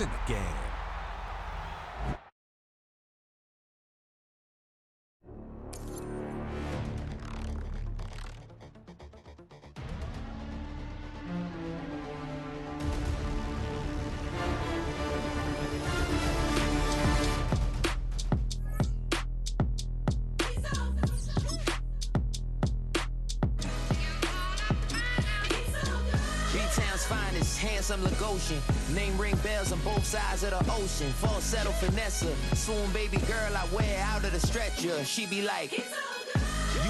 in the game. Handsome Lagosian, name ring bells on both sides of the ocean. Falsetto finesse, swoon baby girl I wear out of the stretcher. She be like, you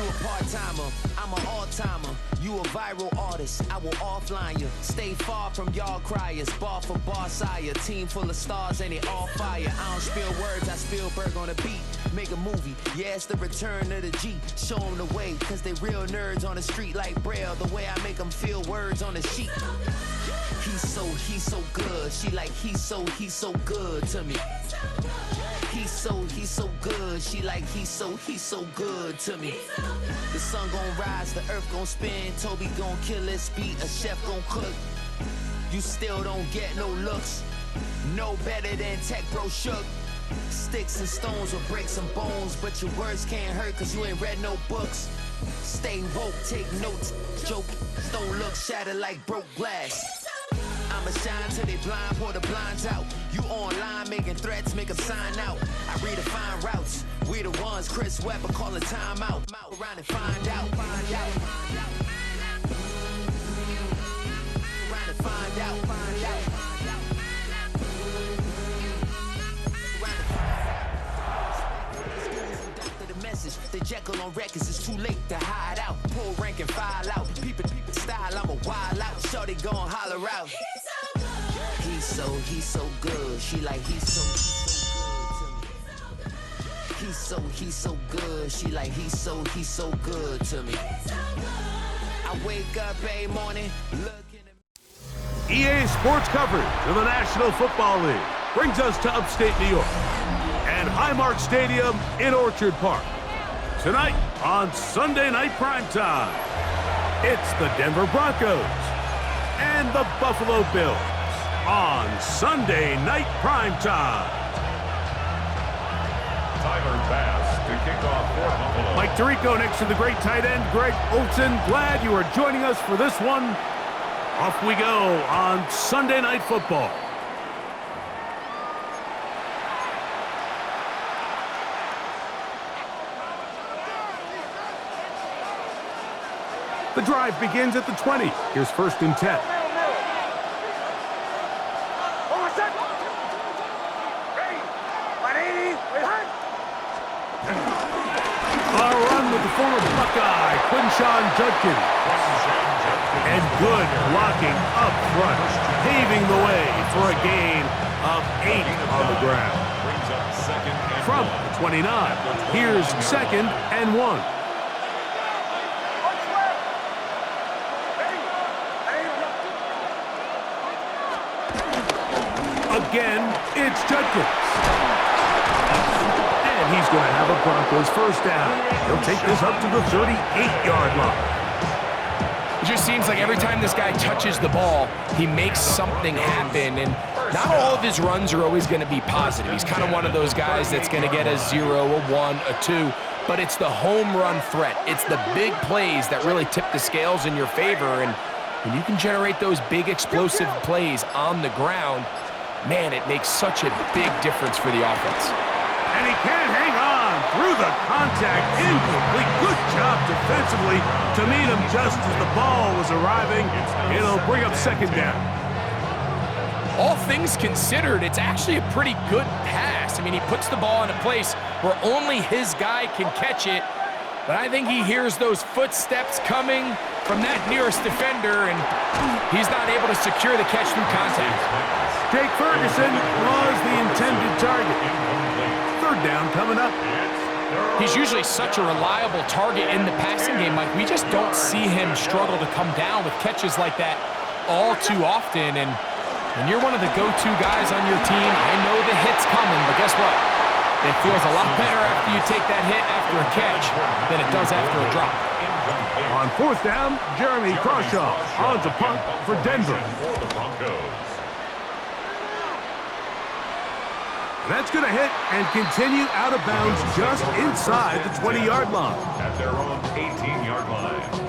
a part-timer, I'm an all-timer. You a viral artist, I will offline you. Stay far from y'all criers, bar for bar sire. Team full of stars and it all fire. I don't spill words, I Spielberg on a beat. Make a movie, yeah, it's the return of the G. Show them the way, cause they real nerds on the street like Braille. The way I make them feel words on the sheet. He's so good. She like, he's so good to me. He's so good. She like, he's so good to me. The sun gon' rise, the earth gon' spin. Toby gon' kill this beat, a chef gon' cook. You still don't get no looks. No better than Tech Bro Shook. Sticks and stones will break some bones, but your words can't hurt cause you ain't read no books. Stay woke, take notes, joke. Don't look shattered like broke glass. I'ma shine till they blind, pour the blinds out. You online making threats, make them sign out. I redefine routes. We the ones Chris Webber calling time out. Around and find out. Around and find out. The Jekyll on records, it's too late to hide out. Pull rank and file out. People style, I'm a wild out. Shorty gon' holler out. He's so good. She like, he's so good. She like, he's so good to me. I wake up every morning, looking at EA Sports coverage of the National Football League brings us to upstate New York and Highmark Stadium in Orchard Park. Tonight on Sunday Night Primetime, it's the Denver Broncos and the Buffalo Bills on Sunday Night Primetime. Tyler Bass to kick off for Buffalo. Mike Tirico next to the great tight end, Greg Olson. Glad you are joining us for this one. Off we go on Sunday Night Football. The drive begins at the 20. Here's 1st and 10. A run with the former Buckeye, Quinshawn Judkins. And good blocking up front, paving the way for a gain of 8 on the ground. From the 29, here's 2nd and 1. Again, it's Judkins. And he's going to have a Broncos first down. He'll take this up to the 38-yard line. It just seems like every time this guy touches the ball, he makes something happen. And not all of his runs are always going to be positive. He's kind of one of those guys that's going to get a 0, a 1, a 2. But it's the home run threat. It's the big plays that really tip the scales in your favor. And when you can generate those big explosive plays on the ground, man, it makes such a big difference for the offense. And he can't hang on through the contact. Incomplete. Good job defensively to meet him just as the ball was arriving. It'll bring up 2nd down. All things considered, it's actually a pretty good pass. I mean, he puts the ball in a place where only his guy can catch it. But I think he hears those footsteps coming from that nearest defender, and he's not able to secure the catch through contact. Jake Ferguson was the intended target. 3rd down coming up. He's usually such a reliable target in the passing game, Mike. We just don't see him struggle to come down with catches like that all too often. And when you're one of the go-to guys on your team, I know the hit's coming, but guess what? It feels a lot better after you take that hit after a catch than it does after a drop. On 4th down, Jeremy Crawshaw on to punt for Denver. That's going to hit and continue out of bounds just inside the 20-yard line. At their own 18-yard line.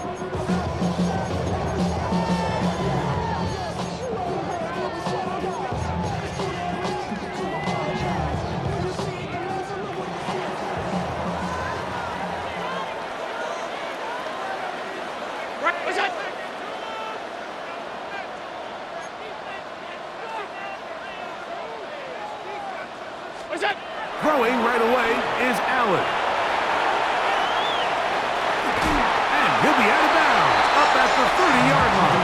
Throwing right away is Allen. And he'll be out of bounds, up at the 30-yard line.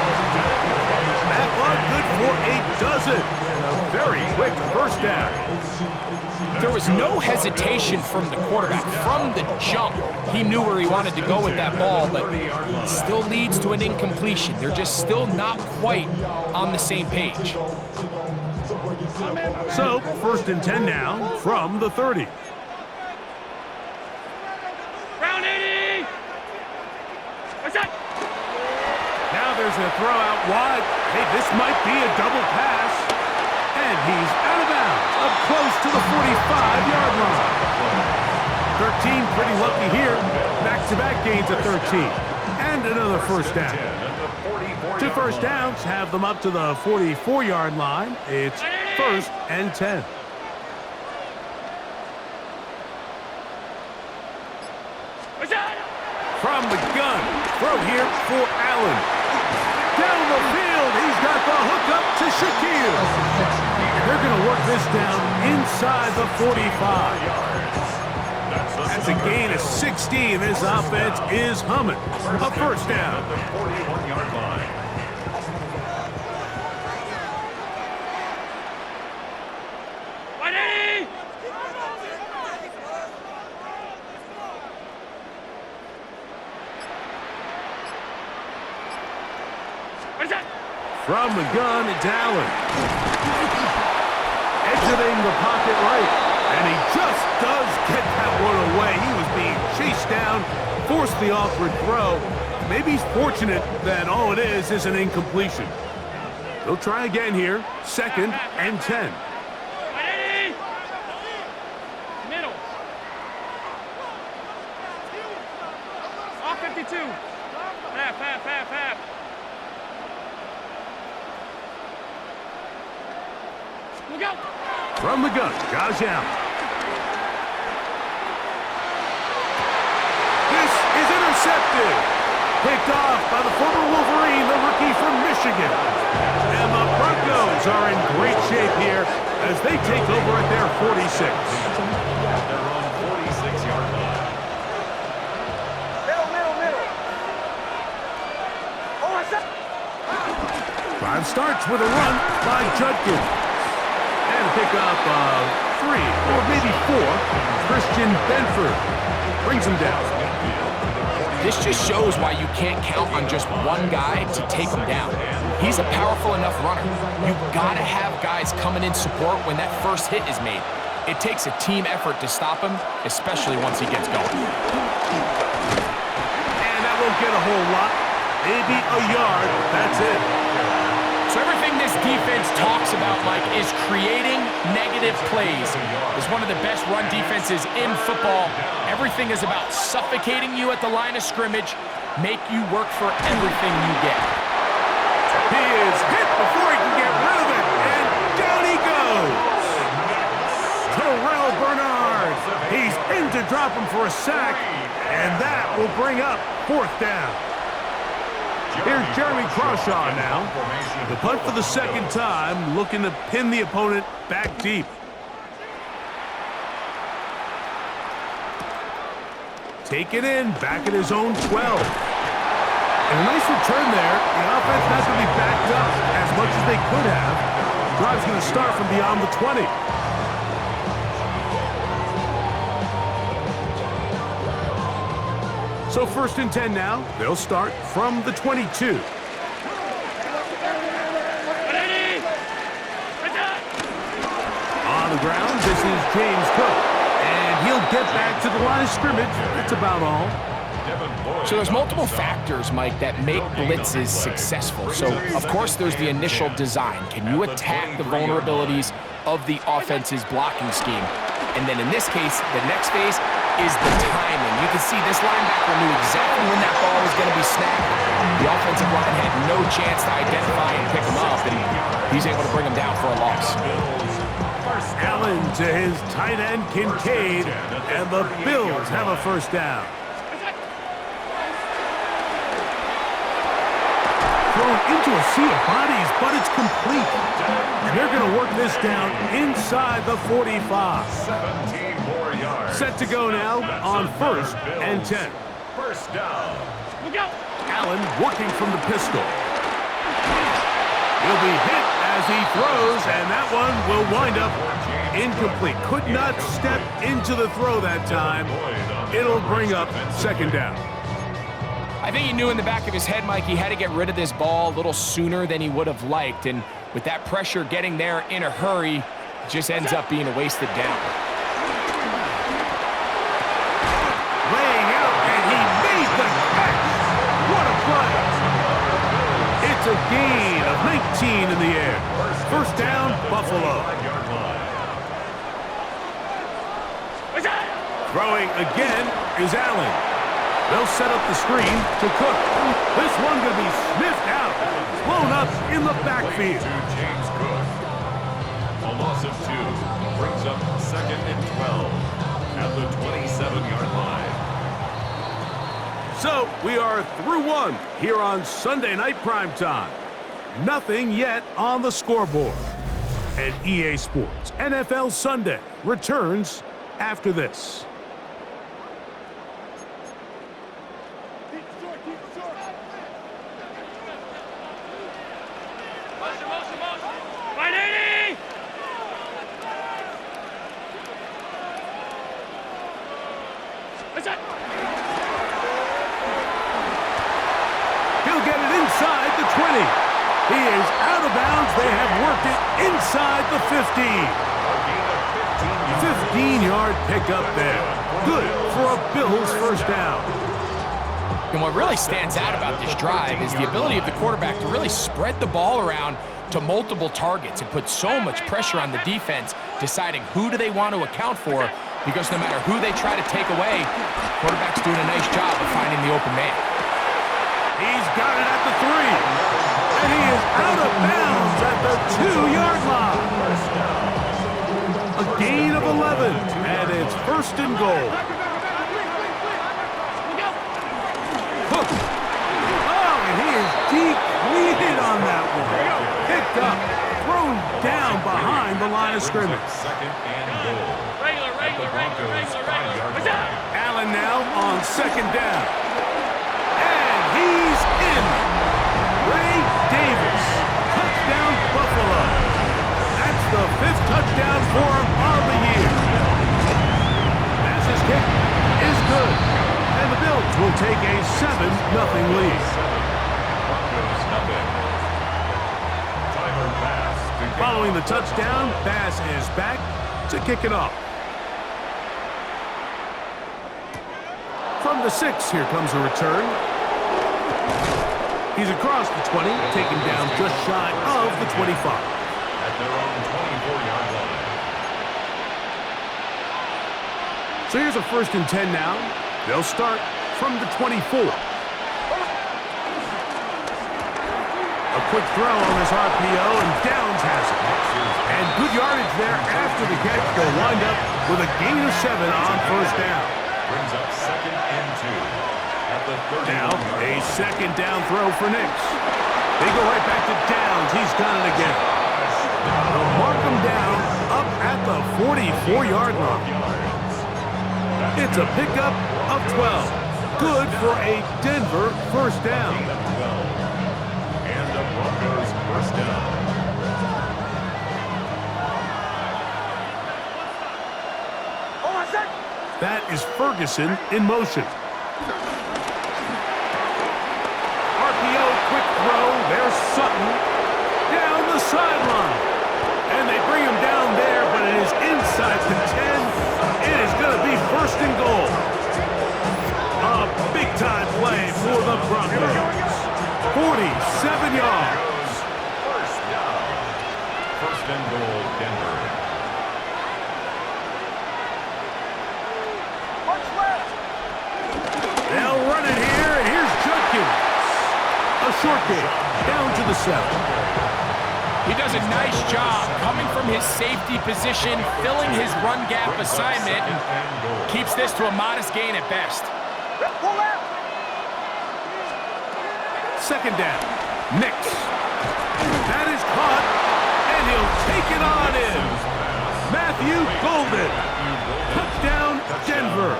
That one good for a dozen. And a very quick first down. There was no hesitation from the quarterback. From the jump, he knew where he wanted to go with that ball, but it still leads to an incompletion. They're just still not quite on the same page. So, 1st and 10 now from the 30. Round 80! What's that? Now there's a throw out wide. Hey, this might be a double pass. And he's out of bounds, up close to the 45-yard line. 13 pretty lucky here. Back-to-back gains at 13. And another first down. 2 first downs have them up to the 44-yard line. It's 1st and 10. From the gun, throw here for Allen. Down the field, he's got the hook up to Shaquille. And they're going to work this down inside the 45. That's a gain of 16. This offense is humming. A first down. The 41-yard line. From the gun, it's Allen. Exiting the pocket right. And he just does get that one away. He was being chased down, forced the awkward throw. Maybe he's fortunate that all it is an incompletion. They'll try again here. 2nd and 10. Middle. Off 52. Half. Look out. From the gun, Josh Allen. This is intercepted. Picked off by the former Wolverine, the rookie from Michigan. And the Broncos are in great shape here as they take over at their 46. At their own 46-yard line. Middle. Oh, what's up? Drive starts with a run by Judkins. And pick up 3 or maybe 4. Christian Benford brings him down. This just shows why you can't count on just one guy to take him down. He's a powerful enough runner. You've got to have guys coming in support when that first hit is made. It takes a team effort to stop him, especially once he gets going. And that won't get a whole lot. Maybe a yard. That's it. So everything this defense talks about, Mike, is creating negative plays. It's one of the best run defenses in football. Everything is about suffocating you at the line of scrimmage, make you work for everything you get. He is hit before he can get rid of it, and down he goes. Terrell Bernard. He's in to drop him for a sack, and that will bring up 4th down. Here's Jeremy Crawshaw now. The punt for the 2nd time, looking to pin the opponent back deep. Take it in, back at his own 12. And a nice return there. The offense not going to be backed up as much as they could have. Drive's going to start from beyond the 20. So 1st and 10 now. They'll start from the 22. On the ground, this is James Cook. And he'll get back to the line of scrimmage. That's about all. So there's multiple factors, Mike, that make blitzes successful. So, of course, there's the initial design. Can you attack the vulnerabilities of the offense's blocking scheme? And then in this case, the next phase is the timing. You can see this linebacker knew exactly when that ball was going to be snapped. The offensive line had no chance to identify and pick him up, and he's able to bring him down for a loss. Allen to his tight end, Kincaid, and the Bills have a first down. Thrown into a sea of bodies, but it's complete. And they're going to work this down inside the 45. 17 more yards. Set to go now on 1st and 10. First down. Look out. Allen working from the pistol. He'll be hit as he throws, and that one will wind up incomplete. Could not step into the throw that time. It'll bring up 2nd down. I think he knew in the back of his head, Mike, he had to get rid of this ball a little sooner than he would have liked. And with that pressure getting there in a hurry, it just ends up being a wasted down. Laying out, and he made the catch. What a play. It's a gain of 19 in the air. First down, Buffalo. Throwing again is Allen. They'll set up the screen to Cook. This one going to be sniffed out. Blown up in the backfield. To James Cook. A loss of 2 brings up 2nd and 12 at the 27-yard line. So we are through 1 here on Sunday Night Primetime. Nothing yet on the scoreboard. And EA Sports NFL Sunday returns after this. He'll get it inside the 20. He is out of bounds. They have worked it inside the 15. 15-yard pickup there. Good for a Bills first down. And what really stands out about this drive is the ability of the quarterback to really spread the ball around to multiple targets and put so much pressure on the defense, deciding who do they want to account for, because no matter who they try to take away, quarterback's doing a nice job of finding the open man. He's got it at the 3. And he is out of bounds at the 2-yard line. A gain of 11, and it's 1st and goal. Cook. Oh, and he is depleted on that one. Picked up, thrown down behind the line of scrimmage. 2nd and goal. Regular. Allen now on 2nd down. And he's in. Ray Davis. Touchdown, Buffalo. That's the 5th touchdown for him on the year. Pass's kick is good. And the Bills will take a 7-0 lead. Broncos nothing. Timer pass. Following the touchdown, Bass is back to kick it off. From the 6, here comes a return. He's across the 20, taken down just shy of the 25. At their own 24-yard line. So here's a 1st and 10 now. They'll start from the 24. A quick throw on this RPO, and Downs has it. And good yardage there after the catch. They'll wind up with a gain of 7 on 1st down. Brings up 2nd and 2 at the 30. Now, a 2nd down throw for Nix. They go right back to Downs. He's got it again. They'll mark him down up at the 44-yard line. It's a pickup of 12. Good for a Denver first down. And the Broncos first down. That is Ferguson in motion. RPO, quick throw. There's Sutton down the sideline. And they bring him down there, but it is inside the 10. It is going to be 1st and goal. A big Big-time play for the Broncos. 47 yards. First down. First and goal, Denver. They'll run it here, and here's Judkins. A short game, down to the 7. He does a nice job coming from his safety position, filling his run gap assignment, and keeps this to a modest gain at best. Second down, Nix. That is caught, and he'll take it on in. Matthew Golden. Touchdown, Denver.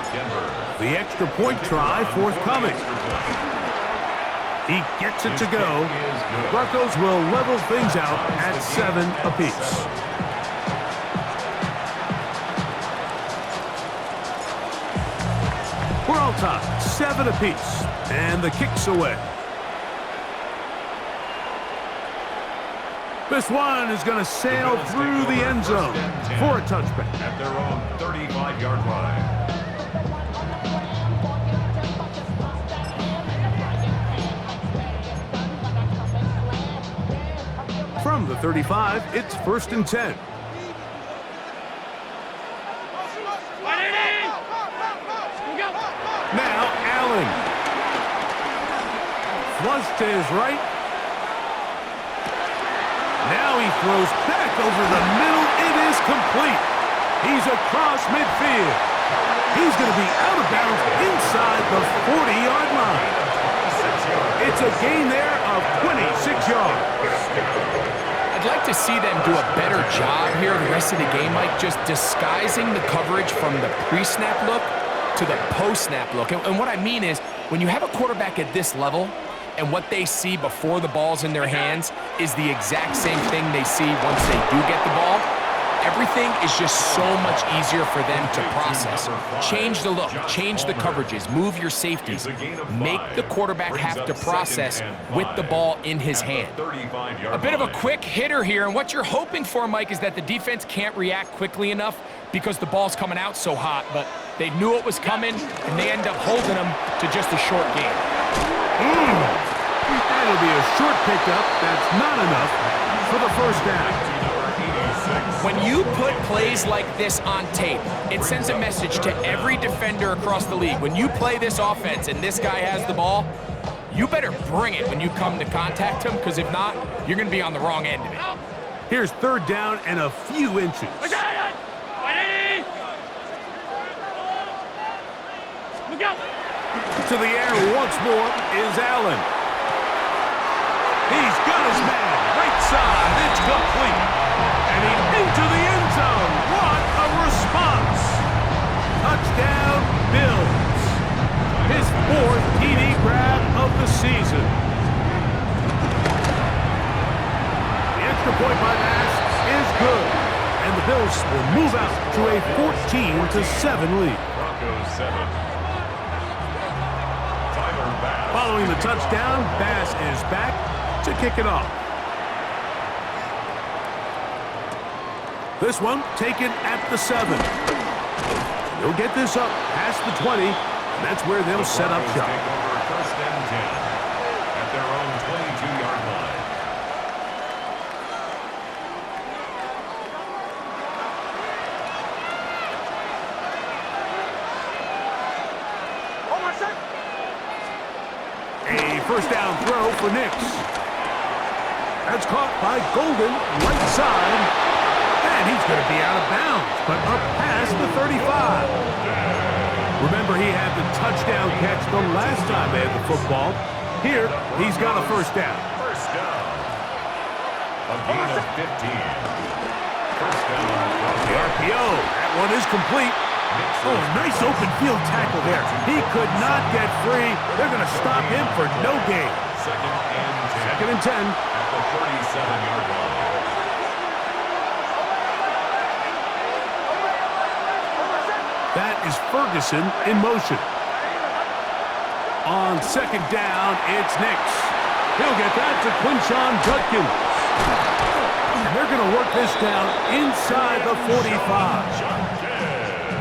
The extra point try forthcoming. He gets it to go. Broncos will level things out at 7 apiece. We're all tied, 7 apiece, and the kick's away. This one is going to sail through the end zone for a touchback. At their own 35-yard line. From the 35, it's 1st and 10. Now Allen. Flush to his right. Now he throws back over the middle. It is complete. He's across midfield. He's going to be out of bounds inside the 40-yard line. It's a gain there of 26 yards. I'd like to see them do a better job here the rest of the game, Mike, just disguising the coverage from the pre-snap look to the post-snap look. And what I mean is, when you have a quarterback at this level, and what they see before the ball's in their hands is the exact same thing they see once they do get the ball, everything is just so much easier for them to process. Change the look, change the coverages, move your safeties. Make the quarterback have to process with the ball in his hand. A bit of a quick hitter here, and what you're hoping for, Mike, is that the defense can't react quickly enough because the ball's coming out so hot, but they knew it was coming, and they end up holding them to just a short game. That'll be a short pickup. That's not enough for the first down. When you put plays like this on tape, it sends a message to every defender across the league. When you play this offense and this guy has the ball, you better bring it when you come to contact him, because if not, you're going to be on the wrong end of it. Here's 3rd down and a few inches. Look out! To the air once more is Allen. He's got his man. Right side. It's complete. And he's into the end zone. What a response. Touchdown, Bills. His 4th TD grab of the season. The extra point by Bass is good. And the Bills will move out to a 14-7 lead. Broncos 7. Following the touchdown, Bass is back to kick it off. This one taken at the 7. They'll get this up past the 20, and that's where they'll set up shop. Take over 1st and 10 at their own 22-yard line. A first down throw for Nix. That's caught by Golden, right side. And he's going to be out of bounds, but up past the 35. Remember, he had the touchdown catch the last time they had the football. Here, he's got a first down. First down. A gain of 15. First down. The RPO, that one is complete. Oh, nice open field tackle there. He could not get free. They're going to stop him for no gain. Second and 10. At the 37-yard line. That is Ferguson in motion. On 2nd down, it's Nix. He'll get that to Quinshon Judkins. And they're going to work this down inside the 45.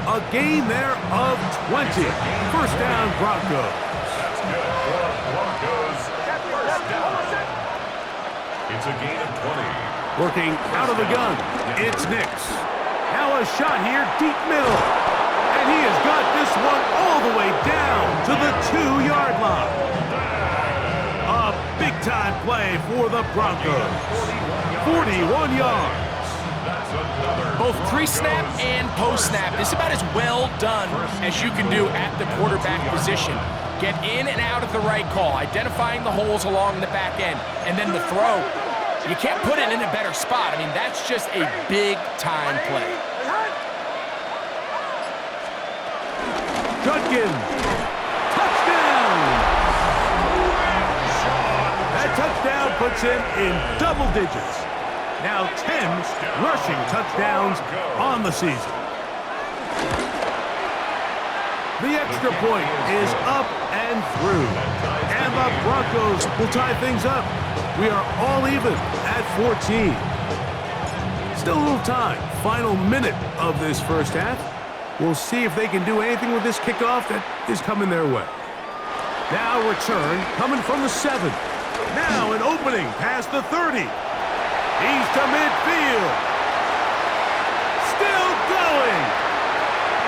A gain there of 20. First down, Broncos. It's a gain of 20. Working out of the gun, it's Nix. Now a shot here, deep middle. And he has got this one all the way down to the 2-yard line. A big-time play for the Broncos. 41 yards. Both pre-snap and post-snap. This is about as well done as you can do at the quarterback position. Get in and out of the right call, identifying the holes along the back end, and then the throw. You can't put it in a better spot. I mean, that's just a big-time play. Judkins, touchdown! That touchdown puts him in double digits. Now 10 rushing touchdowns on the season. The extra point is up and through. And the Broncos will tie things up. We are all even at 14. Still a little time. Final minute of this first half. We'll see if they can do anything with this kickoff that is coming their way. Now return coming from the 7. Now an opening past the 30. He's to midfield. Still going.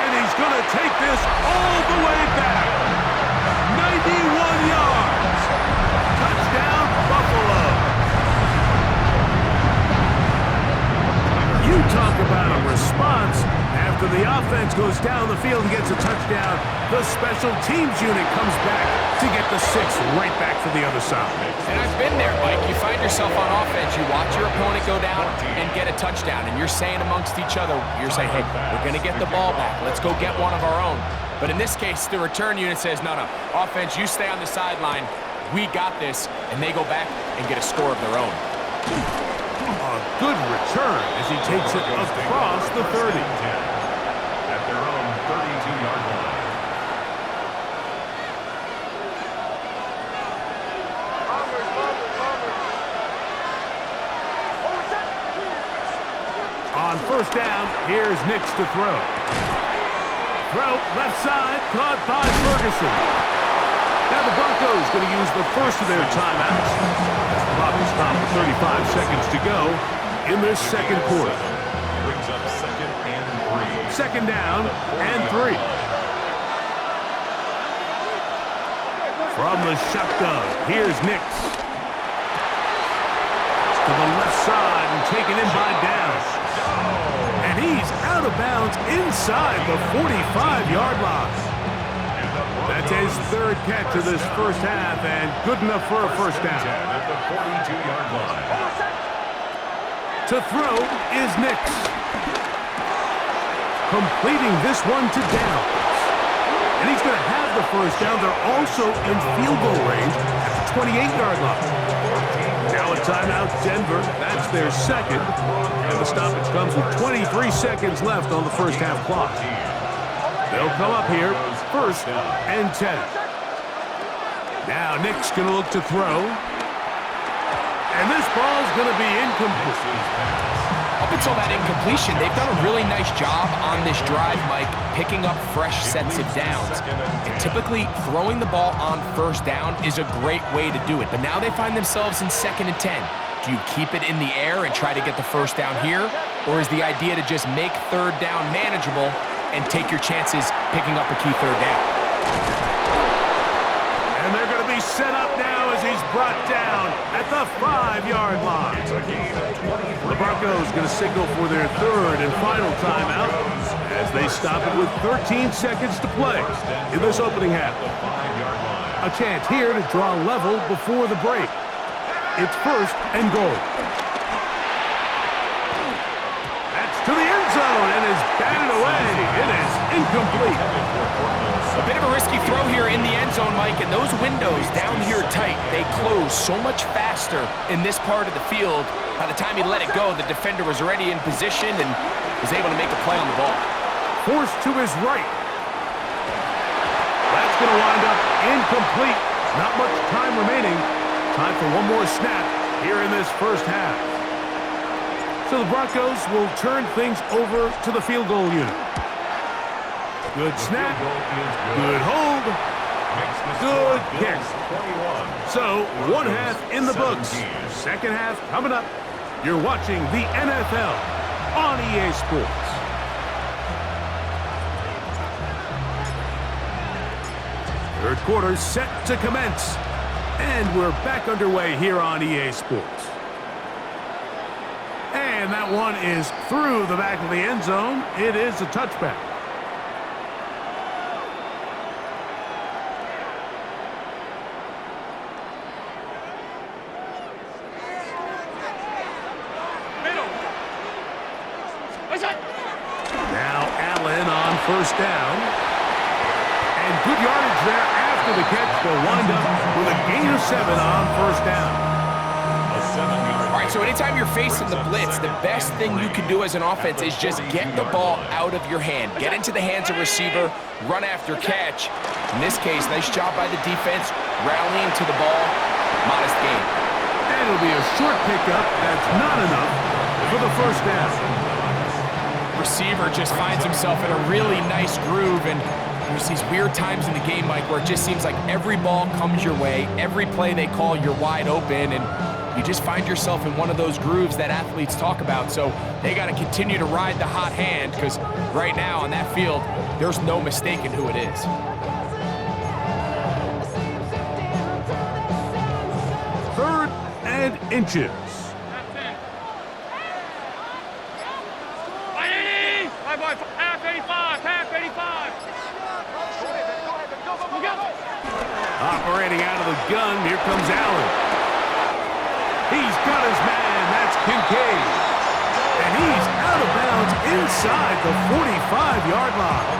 And he's going to take this all the way back. 91 yards. Touchdown, Buffalo. You talk about a response. After the offense goes down the field and gets a touchdown, the special teams unit comes back to get the 6 right back for the other side. And I've been there, Mike. You find yourself on offense, you watch your opponent go down and get a touchdown, and you're saying amongst each other, you're saying, hey, we're going to get the ball back. Let's go get one of our own. But in this case, the return unit says, no, offense, you stay on the sideline. We got this, and they go back and get a score of their own. A good return as he takes it across the 30. At their own 32-yard line. On first down, here's Nix to throw. Throw, left side, caught by Ferguson. Now the Broncos going to use the first of their timeouts. Clock is stopped with 35 seconds to go in this second quarter. Brings up second and 3. Second down and 3. From the shotgun, here's Nix. To the left side and taken in by Downs. And he's out of bounds inside the 45-yard line. That's his third catch of this first half and good enough for a first down. At the 42-yard line. To throw is Nix. Completing this one to Downs. And he's going to have the first down. They're also in field goal range at the 28-yard line. Now a timeout, Denver. That's their second. And the stoppage comes with 23 seconds left on the first half clock. They'll come up here, first and 10. Now Nick's going to look to throw. And this ball's going to be incomplete. Up until that incompletion, they've done a really nice job on this drive, Mike, picking up fresh sets of downs. And typically, throwing the ball on first down is a great way to do it. But now they find themselves in second and 10. Do you keep it in the air and try to get the first down here? Or is the idea to just make third down manageable and take your chances picking up a key third down? And they're going to be set up now as he's brought down at the 5-yard line. The Broncos going to signal for their third and final timeout as they stop it with 13 seconds to play in this opening half. A chance here to draw level before the break. It's first and goal. That's to the end zone and is batted away. It is incomplete. A bit of a risky throw here in the end zone, Mike, and those windows down here tight, they close so much faster in this part of the field. By the time he let it go, the defender was already in position and was able to make a play on the ball. Forced to his right. That's going to wind up incomplete. Not much time remaining. Time for one more snap here in this first half. So the Broncos will turn things over to the field goal unit. Good snap, good hold, Good kick. So, one half in the books. Second half coming up. You're watching the NFL on EA Sports. Third quarter set to commence. And we're back underway here on EA Sports. And that one is through the back of the end zone. It is a touchback. Now Allen on first down. And good yardage there after the catch. They'll wind up with a gain of 7 on first down. All right, so anytime you're facing the blitz, the best thing you can do as an offense is just get the ball out of your hand. Get into the hands of receiver, run after catch. In this case, nice job by the defense, rallying to the ball. Modest gain. And it'll be a short pickup. That's not enough for the first down. Receiver just finds himself in a really nice groove, and there's these weird times in the game, Mike, where it just seems like every ball comes your way, every play they call, you're wide open, and you just find yourself in one of those grooves that athletes talk about. So they got to continue to ride the hot hand, because right now on that field, there's no mistaking who it is. Third and inches. Half 85, half 85. Look out. Operating out of the gun, here comes Allen. He's got his man, that's Kincaid. And he's out of bounds inside the 45-yard line.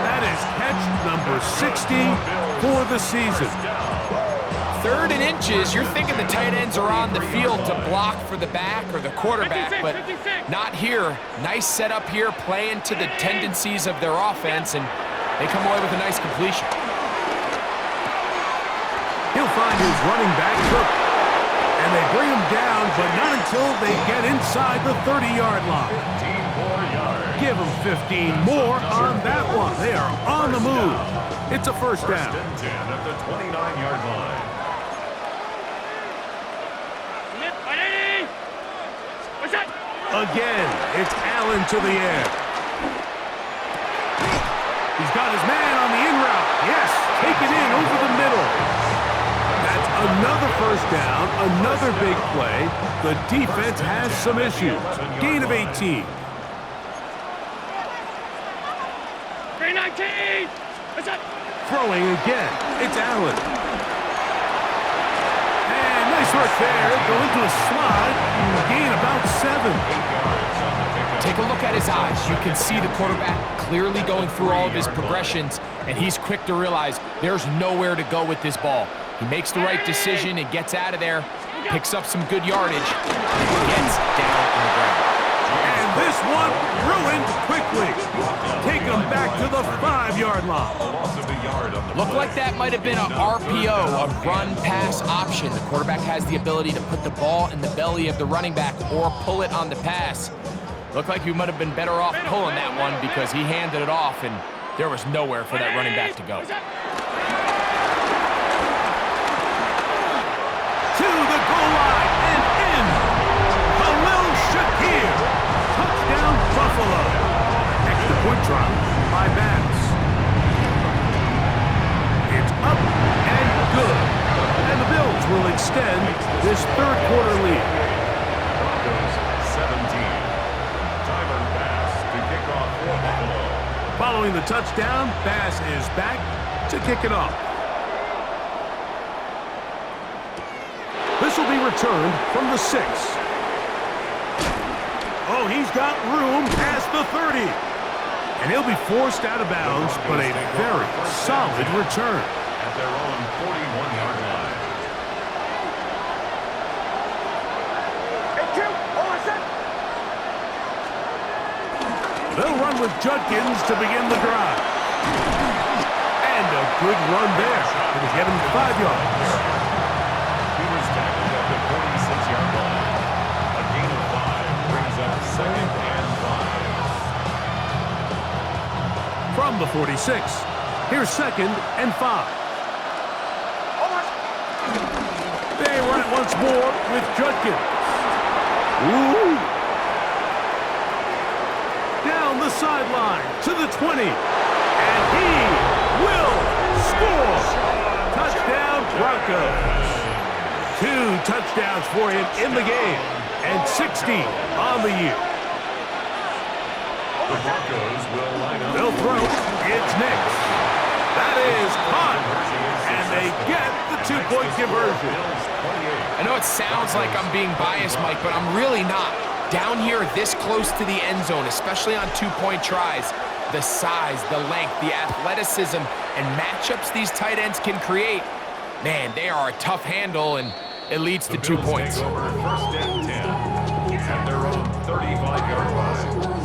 That is catch number 60 for the season. Third and inches, you're thinking the tight ends are on the field to block for the back or the quarterback, but not here. Nice setup here, playing to the tendencies of their offense, and they come away with a nice completion. He'll find his running back, Cook, and they bring him down, but not until they get inside the 30-yard line. Give him 15 more on that one. They are on the move. It's a first down. First and 10 at the 29-yard line. Again, it's Allen to the air. He's got his man on the in route. Yes, taken in over the middle. That's another first down, another big play. The defense has some issues. Gain of 18. 319. Throwing again. It's Allen. And nice work there. Going to a slide. Gain about 7. Take a look at his eyes. You can see the quarterback clearly going through all of his progressions, and he's quick to realize there's nowhere to go with this ball. He makes the right decision and gets out of there, picks up some good yardage, and gets down on the ground. And this one ruined quickly. Take him back to the 5-yard line. Looked like that might have been an RPO, a run-pass option. The quarterback has the ability to put the ball in the belly of the running back or pull it on the pass. Looked like he might have been better off pulling that one because he handed it off, and there was nowhere for that running back to go. To the goal line and in. Khalil Shakir. Touchdown, Buffalo. Extra point try by Bass. It's up and good. And the Bills will extend this third quarter lead. Broncos 17. Tyler Bass to kick off for Buffalo. Following the touchdown, Bass is back to kick it off. This will be returned from the 6. Oh, he's got room past the 30. And he'll be forced out of bounds, but a very solid return. At their own 41-yard line. They'll run with Judkins to begin the drive. And a good run there. It'll get him 5 yards. He was tackled at the 46-yard line. A gain of 5 brings up 2nd and 5. From the 46, Here's 2nd and 5. They run it once more with Judkins. Ooh. Down the sideline to the 20. And he will score. Touchdown Broncos. 2 touchdowns for him in the game. And 60 on the year. The Broncos will line up. They'll throw. It's Nix. That is caught. And they get the 2-point conversion. I know it sounds like I'm being biased, Mike, but I'm really not. Down here this close to the end zone, especially on 2-point tries, the size, the length, the athleticism, and matchups these tight ends can create, man, they are a tough handle, and it leads to 2 points. Over 1st and 10 at their own 35-yard line.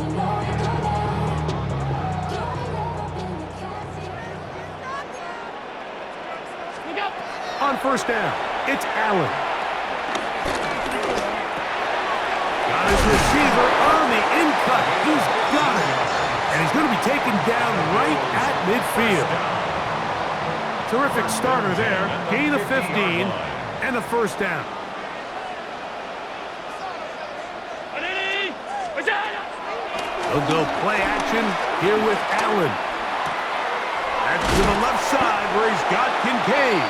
On 1st down, it's Allen. Got his receiver on the in-cut. He's got it. And he's going to be taken down right at midfield. Terrific starter there. Gain of 15 and a 1st down. He'll go play action here with Allen. That's to the left side where he's got Kincaid.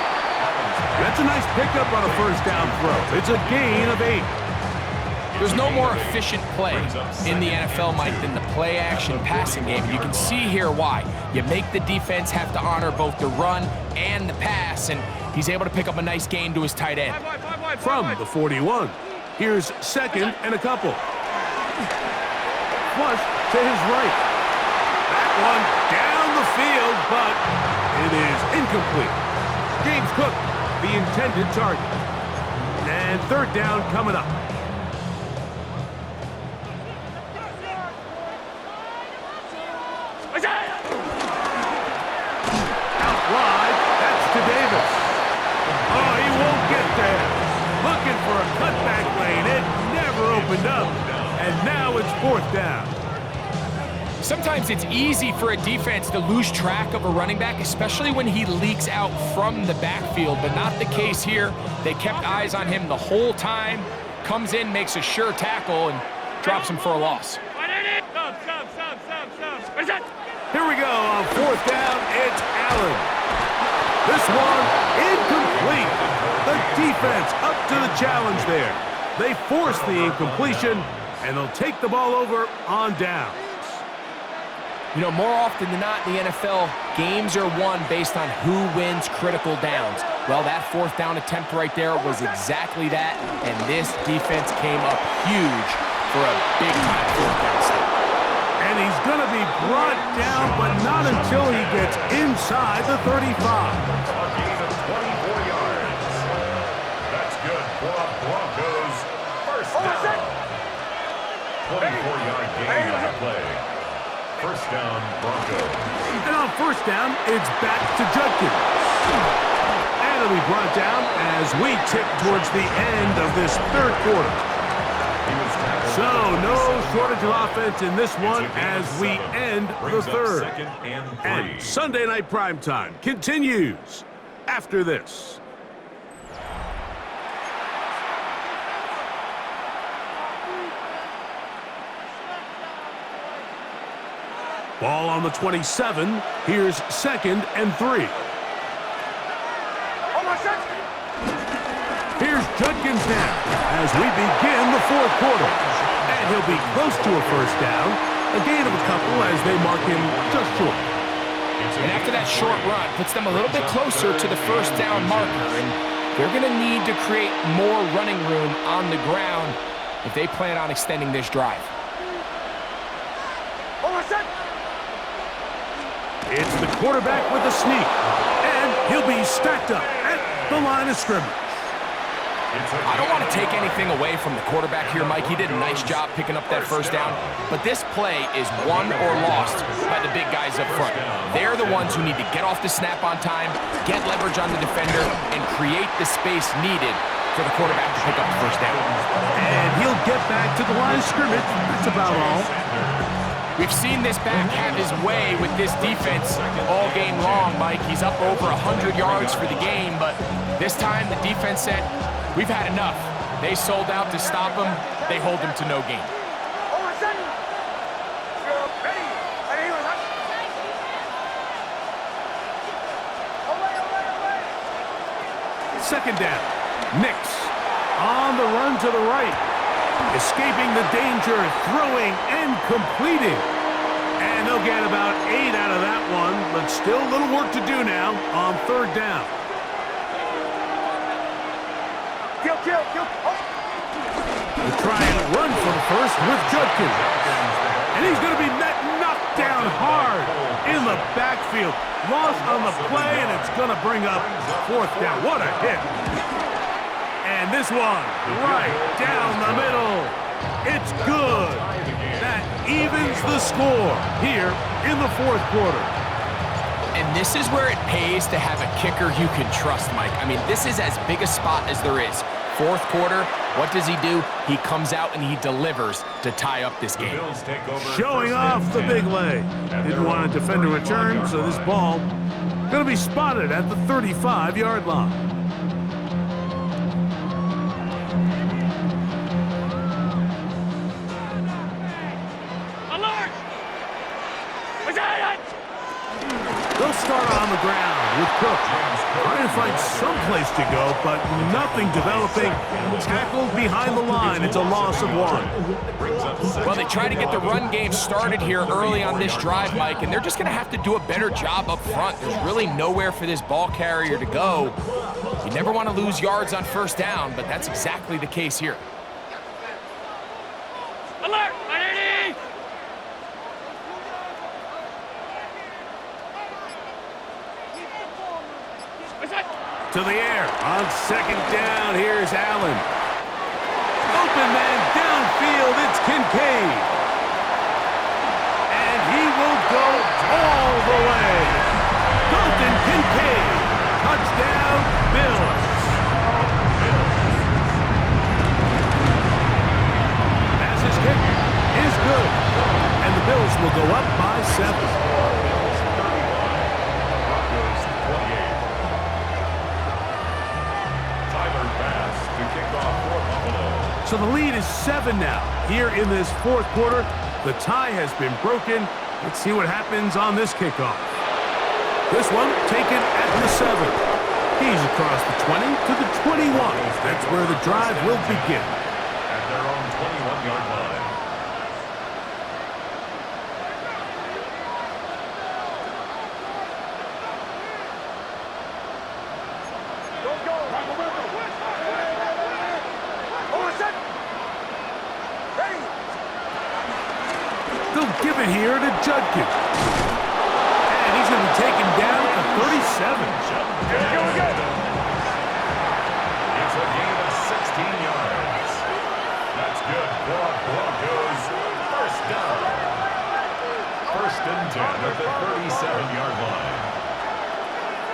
That's a nice pickup on a 1st down throw. It's a gain of 8. There's no more efficient play in the NFL, Mike, than the play-action passing game. You can see here why. You make the defense have to honor both the run and the pass, and he's able to pick up a nice gain to his tight end. From the 41, here's 2nd and a couple. Flush to his right. That one down the field, but it is incomplete. James Cook, the intended target. And 3rd down coming up. Out wide, that's to Davis. Oh, he won't get there. Looking for a cutback lane. It never opened up. And now it's 4th down. Sometimes it's easy for a defense to lose track of a running back, especially when he leaks out from the backfield, but not the case here. They kept eyes on him the whole time, comes in, makes a sure tackle, and drops him for a loss. Here we go on 4th down, it's Allen. This one incomplete. The defense up to the challenge there. They force the incompletion, and they'll take the ball over on down. You know, more often than not in the NFL, games are won based on who wins critical downs. Well, that 4th down attempt right there was exactly that, and this defense came up huge for a big-time 4th down stop. And he's going to be brought down, but not until he gets inside the 35. A gain of 24 yards. That's good for a Broncos 1st down. 24-yard gain on the play. 1st down, Broncos. And on 1st down, it's back to Judkins. And it'll be brought down as we tick towards the end of this 3rd quarter. So, no shortage of offense in this one as we end the 3rd. And Sunday Night Primetime continues after this. Ball on the 27. Here's 2nd and 3. Here's Judkins now as we begin the 4th quarter. And he'll be close to a 1st down. A gain of a couple as they mark him just short. And after that short run, puts them a little bit closer to the 1st down marker. And they're going to need to create more running room on the ground if they plan on extending this drive. It's the quarterback with a sneak. And he'll be stacked up at the line of scrimmage. I don't want to take anything away from the quarterback here, Mike. He did a nice job picking up that 1st down. But this play is won or lost by the big guys up front. They're the ones who need to get off the snap on time, get leverage on the defender, and create the space needed for the quarterback to pick up the 1st down. And he'll get back to the line of scrimmage. That's about all. We've seen this back have his way with this defense all game long, Mike. He's up over 100 yards for the game, but this time the defense said, we've had enough. They sold out to stop him. They hold him to no gain. Second down. Nix on the run to the right. Escaping the danger, throwing and completing. And they'll get about 8 out of that one, but still a little work to do now on third down. Kill. We'll try and run for the first with Judkins. And he's going to be knocked down hard in the backfield. Loss on the play, and it's going to bring up fourth down. What a hit. And this one right down the middle. It's good. That evens the score here in the fourth quarter. And this is where it pays to have a kicker you can trust, Mike. I mean, this is as big a spot as there is. Fourth quarter, what does he do? He comes out and he delivers to tie up this game. Showing off the big leg. Didn't want a defender return, so this ball going to be spotted at the 35-yard line. They'll start on the ground with Cook. Trying to find some place to go, but nothing developing. Tackled behind the line. It's a loss of 1. Well, they try to get the run game started here early on this drive, Mike, and they're just going to have to do a better job up front. There's really nowhere for this ball carrier to go. You never want to lose yards on first down, but that's exactly the case here. Alert! To the air on second down. Here's Allen. Open man downfield. It's Kincaid. And he will go all the way. Dalton Kincaid. Touchdown, Bills. Passes kick is good. And the Bills will go up by 7. So the lead is 7 now. Here in this fourth quarter, the tie has been broken. Let's see what happens on this kickoff. This one taken at the 7. He's across the 20 to the 21. That's where the drive will begin. At their own 21-yard line. Give it here to Judkins. And he's going to be taken down at the 37. It's a gain of 16 yards. That's good for Broncos. First down. First and 10 at the 37-yard line.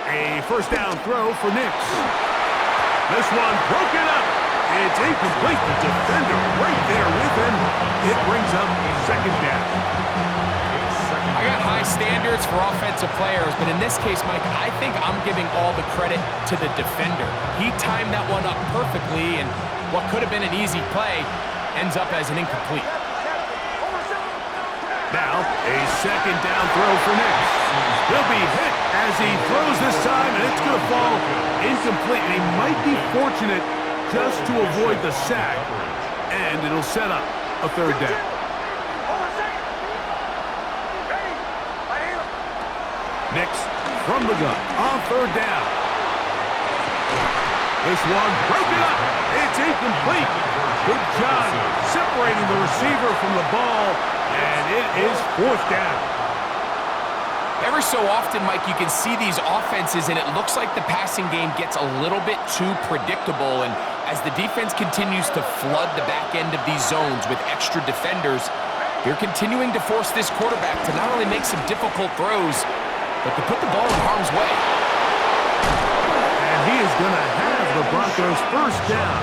A first down throw for Nix. This one broken up. It's incomplete. The defender right there with him. It brings up second down. I got high standards for offensive players, but in this case, Mike, I think I'm giving all the credit to the defender. He timed that one up perfectly, and what could have been an easy play ends up as an incomplete. Now, a second down throw for Nix. He'll be hit as he throws this time, and it's going to fall incomplete. And he might be fortunate just to avoid the sack, and it'll set up a third down. Nix from the gun on third down. This one broken up. It's incomplete. Good job separating the receiver from the ball, and it is fourth down. Every so often, Mike, you can see these offenses, and it looks like the passing game gets a little bit too predictable. And as the defense continues to flood the back end of these zones with extra defenders, they're continuing to force this quarterback to not only make some difficult throws, but to put the ball in harm's way. And he is going to have the Broncos first down.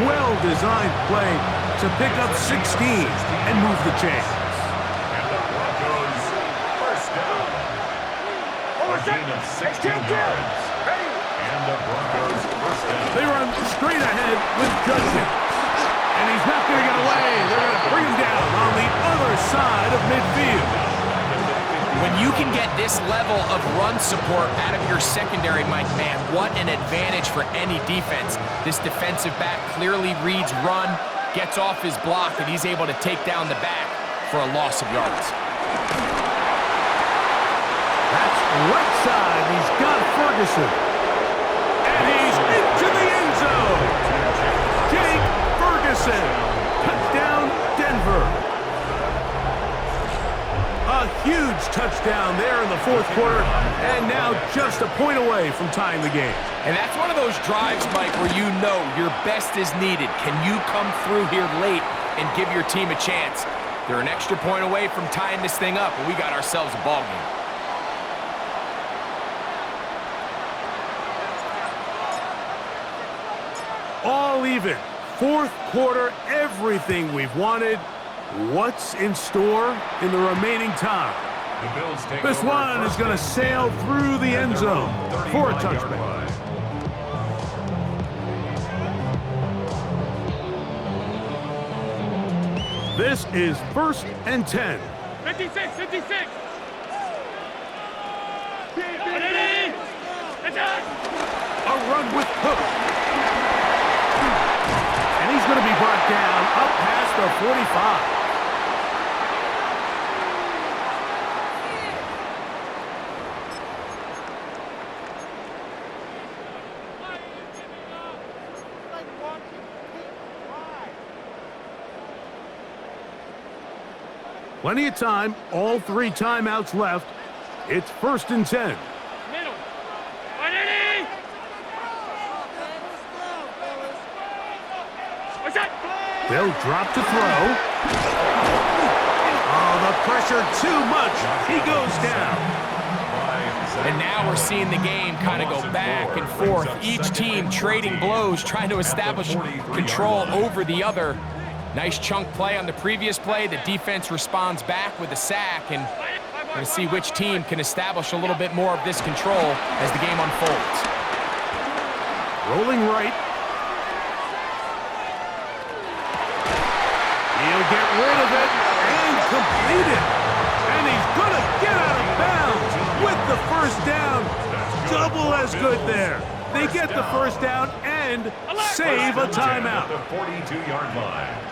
Well-designed play to pick up 16 and move the chains. And the gain of 16 yards. And the Broncos first down. They run straight ahead with Judson. And he's not going to get away. They're going to bring him down on the other side of midfield. When you can get this level of run support out of your secondary, Mike, man, what an advantage for any defense. This defensive back clearly reads run, gets off his block, and he's able to take down the back for a loss of yards. That's right side. He's got Ferguson. And he's into the end zone. Jake Ferguson. Touchdown, Denver. A huge touchdown there in the fourth quarter, and now just a point away from tying the game. And that's one of those drives, Mike, where you know your best is needed. Can you come through here late and give your team a chance? They're an extra point away from tying this thing up, and we got ourselves a ball game. All even. Fourth quarter, everything we've wanted. What's in store in the remaining time? The Bills take This one is going to sail through the end zone for a touchback. This is 1st and 10. 56, 56. A run with Cook. And he's going to be brought down up past the 45. Plenty of time, all 3 timeouts left. It's 1st and 10. Middle. 180. What's that? They'll drop to throw. Oh, the pressure too much. He goes down. And now we're seeing the game kind of go back and forth. Each team trading blows, trying to establish control over the other. Nice chunk play on the previous play. The defense responds back with a sack, and we're going to see which team can establish a little bit more of this control as the game unfolds. Rolling right. He'll get rid of it and complete it. And he's going to get out of bounds with the first down. Double as good there. They get the first down and save a timeout. The 42-yard line.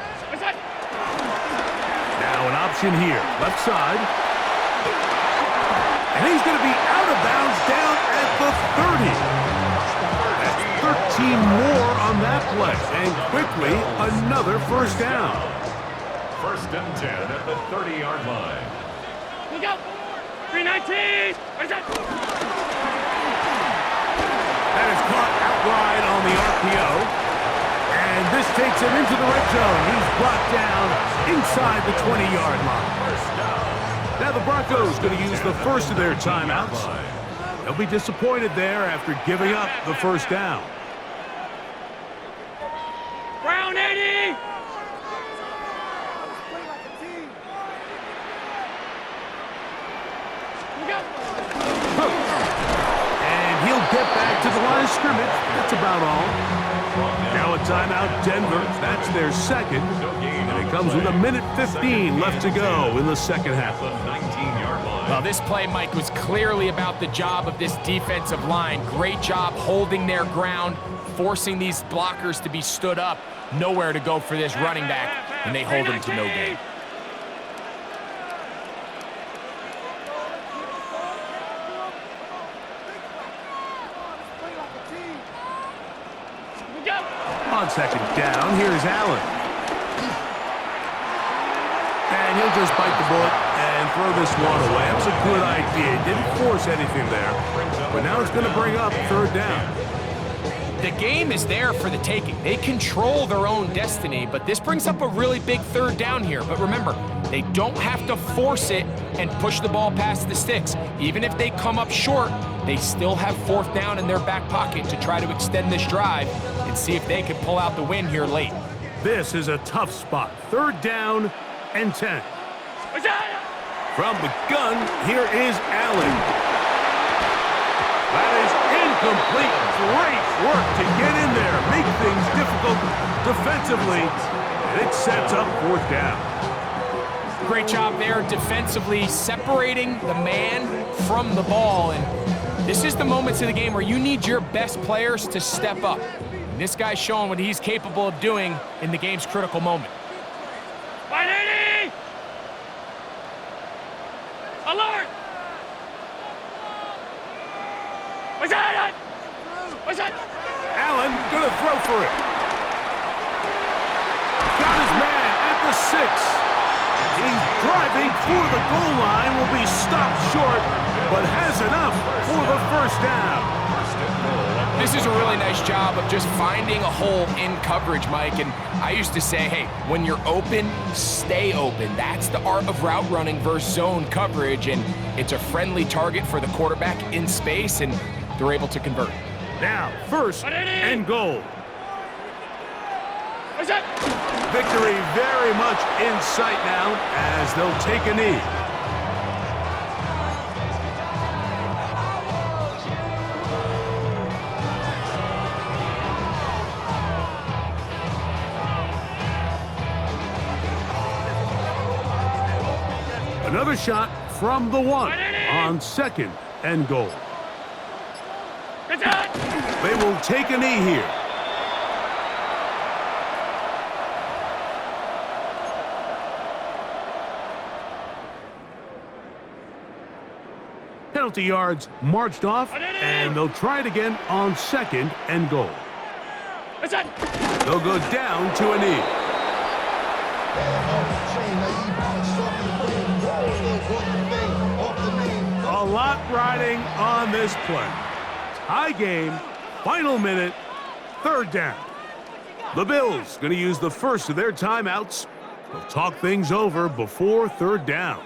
Now an option here, left side. And he's going to be out of bounds down at the 30. That's 13 more on that play. And quickly, another first down. 1st and 10 at the 30-yard line. Look out. 319. Where's that? That is caught outright on the RPO. And this takes him into the red zone. He's brought down inside the 20-yard line. Now the Broncos going to use the first of their timeouts. They'll be disappointed there after giving up the first down. Brown 80. And he'll get back to the line of scrimmage. That's about all. Now a timeout, Denver. That's their second. And it comes with 1:15 left to go in the second half. Well, this play, Mike, was clearly about the job of this defensive line. Great job holding their ground, forcing these blockers to be stood up. Nowhere to go for this running back, and they hold him to no gain. On second down, here's Allen. And he'll just bite the bullet and throw this one away. That was a good idea. He didn't force anything there. But now it's going to bring up 3rd down. The game is there for the taking. They control their own destiny, but this brings up a really big 3rd down here. But remember, they don't have to force it and push the ball past the sticks. Even if they come up short, they still have 4th down in their back pocket to try to extend this drive and see if they can pull out the win here late. This is a tough spot. 3rd down and 10. From the gun, here is Allen. That is incomplete. Great work to get in there, make things difficult defensively, and it sets up 4th down. Great job there defensively, separating the man from the ball. And this is the moments of the game where you need your best players to step up. And this guy's showing what he's capable of doing in the game's critical moment. 180! Alert! What's that? What's that? Allen gonna throw for it. Got his man at the 6. He's driving for the goal line, will be stopped short, but has enough for the 1st down. This is a really nice job of just finding a hole in coverage, Mike. And I used to say, hey, when you're open, stay open. That's the art of route running versus zone coverage, and it's a friendly target for the quarterback in space, and they're able to convert. Now, 1st and goal. What's that? Victory very much in sight now as they'll take a knee. Another shot from the 1 on 2nd and goal. What's that? They will take a knee here. Penalty yards marched off, and they'll try it again on 2nd and goal. What's that? They'll go down to a knee. A lot riding on this play. Tie game, final minute, 3rd down. The Bills going to use the first of their timeouts. They'll talk things over before 3rd down.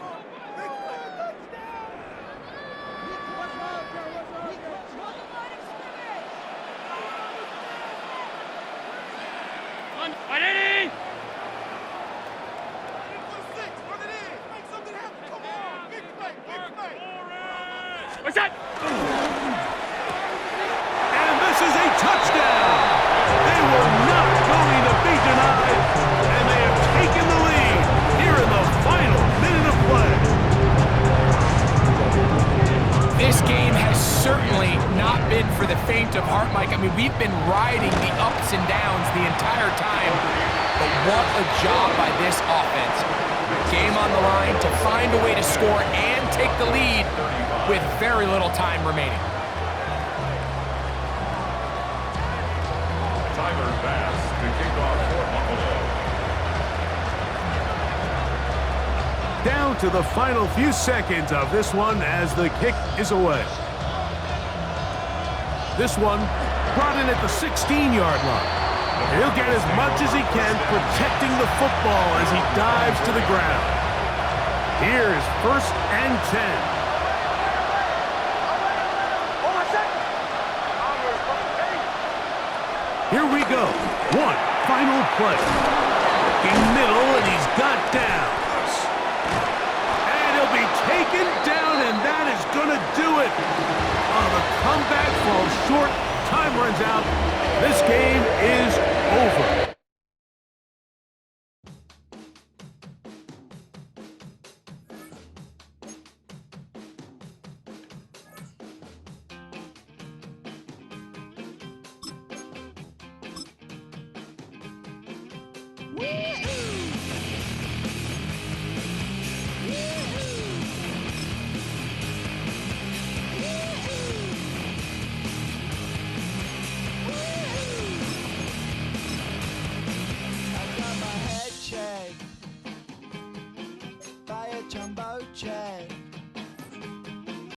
What's that? And this is a touchdown. They were not going to be denied, and they have taken the lead here in the final minute of play. This game has certainly not been for the faint of heart, Mike. I mean, we've been riding the ups and downs the entire time, but what a job by this offense. Game on the line to find a way to score and take the lead with very little time remaining. Tyler Bass to kick off for Buffalo. Down to the final few seconds of this one as the kick is away. This one brought in at the 16-yard line. He'll get as much as he can protecting the football as he dives to the ground. Here's 1st and 10. Here we go. One final play. In middle, and he's got downs. And he'll be taken down, and that is going to do it. Oh, the comeback falls short. Time runs out. This game is over.